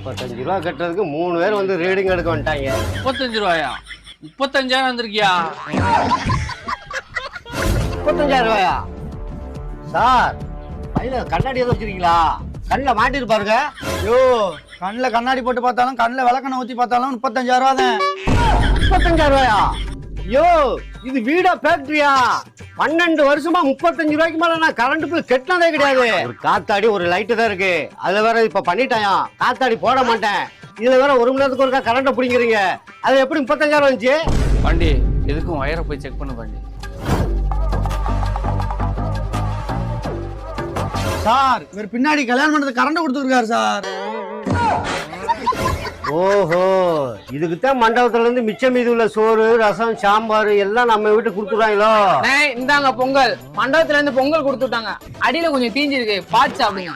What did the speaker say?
35 ரூபா கட்டுறதுக்கு 3 பேர் வந்து ரீடிங் எடுக்க வந்துட்டாங்க. 35 ரூபாயா? 35,000 வந்திருக்கியா? 35,000 ரூபாயா? சார் பையில கண்ணாடி எதுவும் வச்சிருக்கீங்களா? கண்ணில் மாட்டிட்டு பாருங்க. ஐயோ, கண்ணில் கண்ணாடி போட்டு பார்த்தாலும் கண்ணில் விளக்கண்ணை ஊற்றி பார்த்தாலும் 35,000 ரூபா தான். 35,000 ரூபாயா? ஐயோ, இது வீடா ஃபேக்டரியா? 12 வருஷமா 35 ரூபாய்க்கு மேல நான் கரண்ட் பில் கெட்டினதே கிடையாது. ஒரு காத்தாடி ஒரு லைட்டு தான் இருக்கு, அதுல வேற இப்ப பண்ணிட்டாயா. காத்தாடி போட மாட்டேன், இதுல வேற 1 மணி நேரத்துக்கு ஒருக்கா கரண்ட் பிடிங்கிறீங்க. அது எப்படி 35,000 வந்துச்சு? பாண்டி எதுக்கும் வயரை போய் செக் பண்ணு பாண்டி. சார், இவர் பின்னாடி கல்யாணம் பண்ணுறது கரண்ட் கொடுத்துருக்காரு சார். ஓஹோ, இதுக்குத்தான் மண்டபத்துல இருந்து மிச்சம் மீதி உள்ள சோறு ரசம் சாம்பார் எல்லாம் நம்ம வீட்டு கொடுத்துறாங்களோ. இந்தாங்க பொங்கல். மண்டபத்துல இருந்து பொங்கல் கொடுத்துட்டாங்க. அடியில கொஞ்சம் தீஞ்சிருக்கு, பாத்து சாப்பிடுங்க.